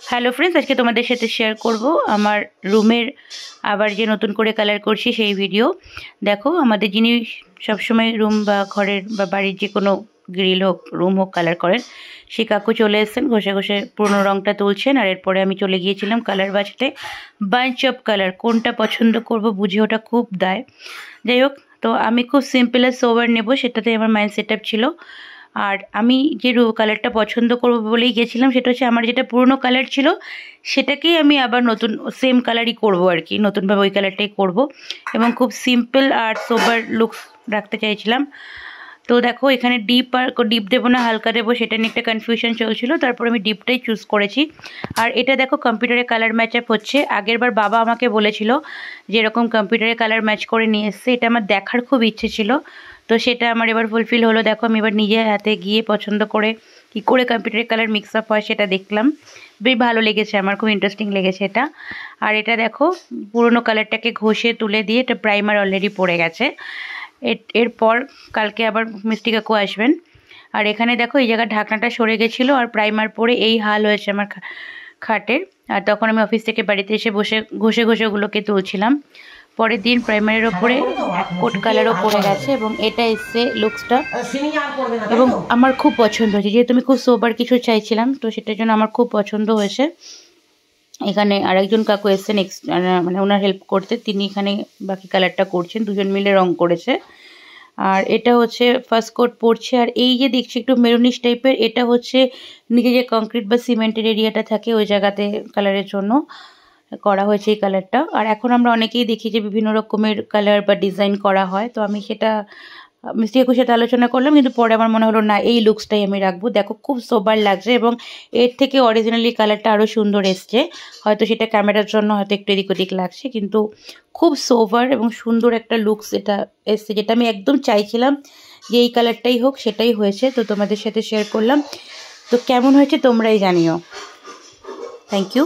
Hello friends, আজকে তোমাদের সাথে শেয়ার করব আমার রুমের আবার যে নতুন করে কালার করছি সেই ভিডিও। দেখো, আমাদের যিনি সবসময় রুম বা ঘরের বা বাড়ির যে কোনো গ্রিল হোক রুম হোক কালার করেন, সেই কাকু চলে এসেছেন, ঘষে ঘষে পুরনো রঙটা তুলছেন। আর এরপরে আমি চলে গিয়েছিলাম কালার বাছতে। বাঞ্চ অফ কালার কোনটা পছন্দ করব বুঝে ওটা খুব দায়। যাই হোক, তো আমি খুব সিম্পল আর সোবার নেব, সেটাতে আমার মাইন্ড সেট আপ ছিল। আর আমি যে কালারটা পছন্দ করব বলেই গেছিলাম, সেটা হচ্ছে আমার যেটা পুরনো কালার ছিল সেটাকেই আমি আবার নতুন সেম কালারই করব আর কি, নতুনভাবে ওই কালারটাই করব এবং খুব সিম্পল আর সোবার লুক রাখতে চাইছিলাম। তো দেখো, এখানে ডিপ দেবো না হালকা দেবো সেটা নিয়ে একটা কনফিউশন চলছিল, তারপর আমি ডিপটাই চুজ করেছি। আর এটা দেখো কম্পিউটারে কালার ম্যাচ আপ হচ্ছে। আগেরবার বাবা আমাকে বলেছিল যে এরকম কম্পিউটারে কালার ম্যাচ করে নিয়ে এসছে, এটা আমার দেখার খুব ইচ্ছে ছিল, তো সেটা আমার এবার ফুলফিল হলো। দেখো, আমি এবার নিজে হাতে গিয়ে পছন্দ করে কী করে কম্পিউটারের কালার মিক্স আপ হয় সেটা দেখলাম। বেশ ভালো লেগেছে, আমার খুব ইন্টারেস্টিং লেগেছে এটা। আর এটা দেখো, পুরোনো কালারটাকে ঘষে তুলে দিয়ে এটা প্রাইমার অলরেডি পড়ে গেছে। এরপর কালকে আবার মিষ্টি কাকু আসবেন। আর এখানে দেখো, এই জায়গার ঢাকনাটা সরে গেছিলো আর প্রাইমার পরে এই হাল হয়েছে আমার খাটের। আর তখন আমি অফিস থেকে বাড়িতে এসে বসে ঘষে ঘষে ওগুলোকে তুলছিলাম। পরের দিন প্রাইমারের ওপরে কোট কালারও পড়ে গেছে এবং এটা এসছে লুকসটা, এবং আমার খুব পছন্দ হয়েছে। যেহেতু আমি খুব সোবার কিছু চাইছিলাম, তো সেটার জন্য আমার খুব পছন্দ হয়েছে। এখানে আরেকজন কাকু এসছেন মানে ওনার হেল্প করতে, তিনি এখানে বাকি কালারটা করছেন, দুজন মিলে রং করেছে। আর এটা হচ্ছে ফার্স্ট কোট পড়ছে। আর এই যে দেখছি একটু মেরুনিশ টাইপের, এটা হচ্ছে নিচে যে কংক্রিট বা সিমেন্টের এরিয়াটা থাকে ওই জায়গাতে কালারের জন্য করা হয়েছে এই কালারটা। আর এখন আমরা অনেকেই দেখি যে বিভিন্ন রকমের কালার বা ডিজাইন করা হয়, তো আমি সেটা মিষ্টি কাকুর সাথে আলোচনা করলাম, কিন্তু পরে আমার মনে হলো না, এই লুকসটাই আমি রাখবো। দেখো, খুব সোবার লাগছে এবং এর থেকে অরিজিনালি কালারটা আরও সুন্দর এসছে। হয়তো সেটা ক্যামেরার জন্য হয়তো একটু এদিক ওদিক লাগছে, কিন্তু খুব সোবার এবং সুন্দর একটা লুকস এটা এসছে, যেটা আমি একদম চাইছিলাম যে এই কালারটাই হোক, সেটাই হয়েছে। তো তোমাদের সাথে শেয়ার করলাম। তো কেমন হয়েছে তোমরাই জানিও। Thank you.